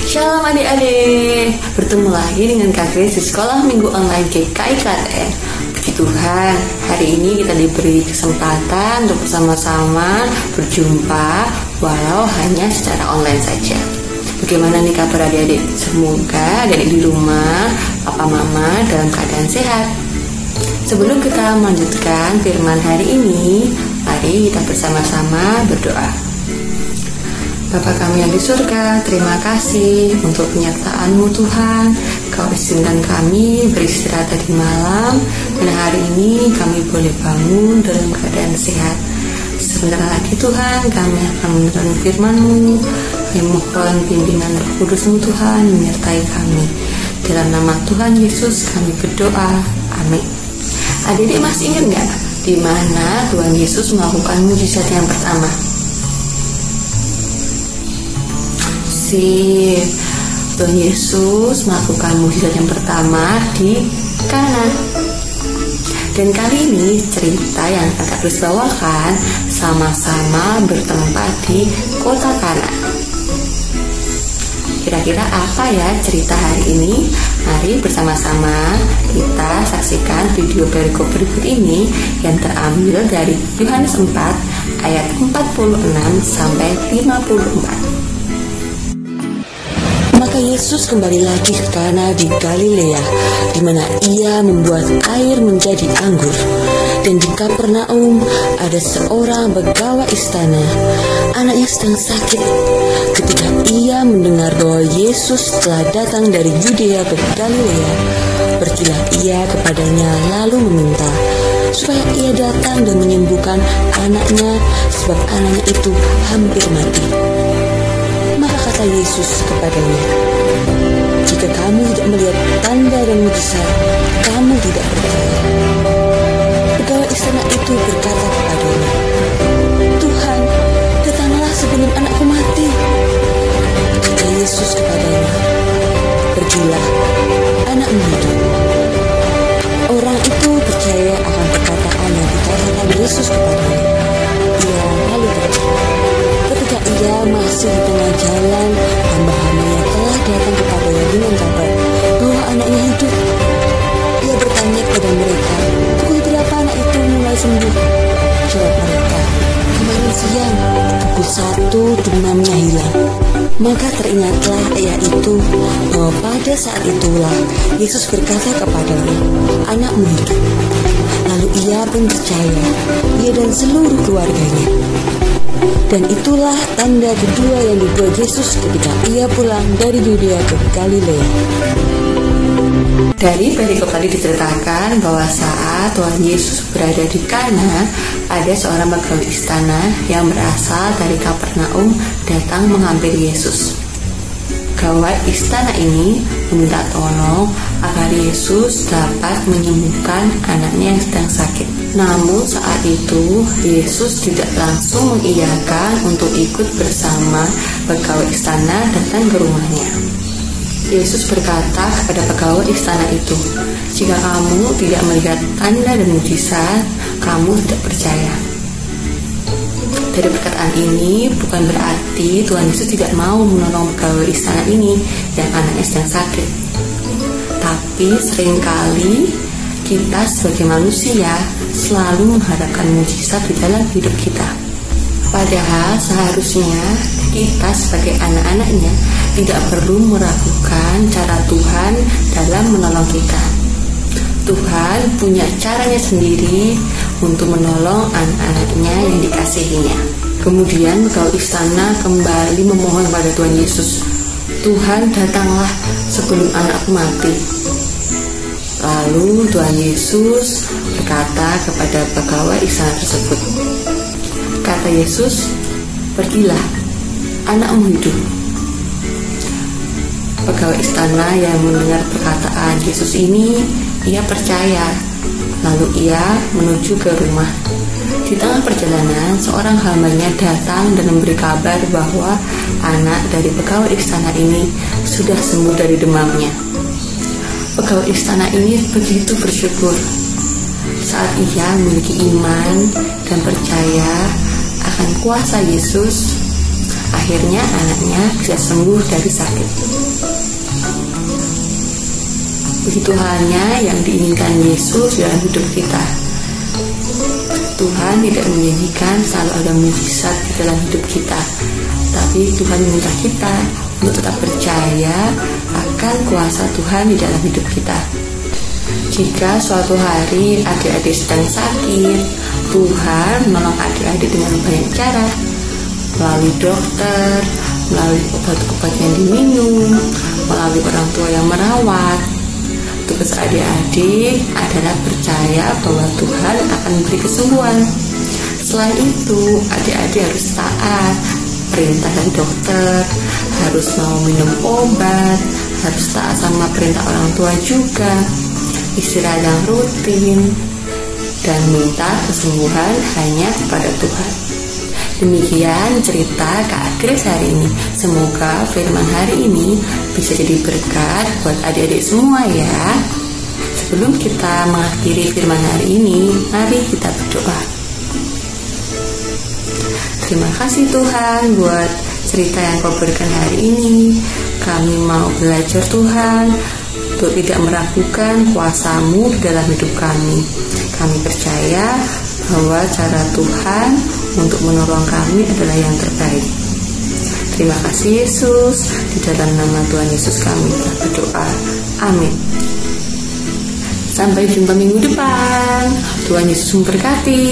Shalom adik-adik, bertemu lagi dengan Kak Grace di sekolah minggu online GKI Klaten. Puji Tuhan, hari ini kita diberi kesempatan untuk bersama-sama berjumpa walau hanya secara online saja. Bagaimana nih kabar adik-adik? Semoga adik-adik di rumah, papa mama dalam keadaan sehat. Sebelum kita melanjutkan firman hari ini, mari kita bersama-sama berdoa. Bapa kami yang di surga, terima kasih untuk penyertaan-Mu Tuhan. Kau izinkan kami beristirahat tadi malam, dan hari ini kami boleh bangun dalam keadaan sehat. Sebentar lagi Tuhan, kami akan menerima firman-Mu. Kami mohon pimpinan Roh Kudus-Mu Tuhan menyertai kami. Dalam nama Tuhan Yesus kami berdoa, amin. Adik-adik masih ingat nggak di mana Tuhan Yesus melakukan mujizat yang pertama? Tuhan Yesus melakukan mujizat yang pertama di Kana. Dan kali ini cerita yang akan Kak Grace bawakan sama-sama bertempat di kota Kana. Kira-kira apa ya cerita hari ini? Mari bersama-sama kita saksikan video perikop berikut ini yang terambil dari Yohanes 4 ayat 46 sampai 54. Maka Yesus kembali lagi ke Kana di Galilea, di mana ia membuat air menjadi anggur. Dan di Kapernaum ada seorang pegawai istana, anaknya sedang sakit. Ketika ia mendengar bahwa Yesus telah datang dari Yudea ke Galilea, pergilah ia kepadanya lalu meminta supaya ia datang dan menyembuhkan anaknya, sebab anaknya itu hampir mati. Maka kata Yesus kepadanya, jika kamu tidak melihat tanda dan mujizat, kamu tidak percaya. Pegawai istana itu berkata kepadanya, Tuhan, datanglah sebelum anakku mati. Kata Yesus kepadanya, pergilah, anakmu hidup. Orang itu percaya akan perkataan yang dikatakan Yesus kepadanya. Ia lalu pergi. Ketika ia masih di tengah jalan, hamba-hambanya telah datang kepadanya dengan kabar bahwa anaknya hidup. Ia bertanya kepada mereka, pukul berapa anak itu mulai sembuh? Jawab mereka, kemarin siang, pukul 1 demamnya hilang. Maka teringatlah ayah itu bahwa pada saat itulah Yesus berkata kepadanya, anakmu hidup. Lalu ia pun percaya, ia dan seluruh keluarganya. Dan itulah tanda kedua yang dibuat Yesus ketika ia pulang dari Yudea ke Galilea. Dari perikop tadi diceritakan bahwa saat Tuhan Yesus berada di Kana, ada seorang pegawai istana yang berasal dari Kapernaum datang menghampiri Yesus. Pegawai istana ini meminta tolong agar Yesus dapat menyembuhkan anaknya yang sedang sakit. Namun saat itu Yesus tidak langsung mengiyakan untuk ikut bersama pegawai istana datang ke rumahnya. Yesus berkata kepada pegawai istana itu, jika kamu tidak melihat tanda dan mujizat, kamu tidak percaya. Dari perkataan ini bukan berarti Tuhan Yesus tidak mau menolong pegawai istana ini yang anaknya sedang sakit. Tapi seringkali kita sebagai manusia selalu mengharapkan mujizat di dalam hidup kita. Padahal seharusnya kita sebagai anak-anaknya tidak perlu meragukan cara Tuhan dalam menolong kita. Tuhan punya caranya sendiri untuk menolong anak-anaknya yang dikasihinya. Kemudian pegawai istana kembali memohon kepada Tuhan Yesus, Tuhan datanglah sebelum anakku mati. Lalu Tuhan Yesus berkata kepada pegawai istana tersebut, kata Yesus, pergilah, anakmu hidup. Pegawai istana yang mendengar perkataan Yesus ini, ia percaya. Lalu ia menuju ke rumah. Di tengah perjalanan, seorang hambanya datang dan memberi kabar bahwa anak dari pegawai istana ini sudah sembuh dari demamnya. Pegawai istana ini begitu bersyukur saat ia memiliki iman dan percaya akan kuasa Yesus. Akhirnya anaknya bisa sembuh dari sakit. Begitu halnya yang diinginkan Yesus dalam hidup kita. Tuhan tidak menjanjikan selalu ada mujizat di dalam hidup kita, tapi Tuhan meminta kita untuk tetap percaya akan kuasa Tuhan di dalam hidup kita. Jika suatu hari adik-adik sedang sakit, Tuhan menolong adik-adik dengan banyak cara, melalui dokter, melalui obat-obat yang diminum, melalui orang tua yang merawat. Tugas adik-adik adalah percaya bahwa Tuhan akan memberi kesembuhan. Selain itu, adik-adik harus taat perintah dari dokter, harus mau minum obat, harus taat sama perintah orang tua juga, istirahat yang rutin, dan minta kesembuhan hanya kepada Tuhan. Demikian cerita Kak Grace hari ini. Semoga firman hari ini bisa jadi berkat buat adik-adik semua ya. Sebelum kita mengakhiri firman hari ini, mari kita berdoa. Terima kasih Tuhan buat cerita yang Kau berikan hari ini. Kami mau belajar Tuhan untuk tidak meragukan kuasa-Mu dalam hidup kami. Kami percaya bahwa cara Tuhan untuk menolong kami adalah yang terbaik. Terima kasih Yesus. Di dalam nama Tuhan Yesus kami telah berdoa. Amin. Sampai jumpa minggu depan. Tuhan Yesus memberkati.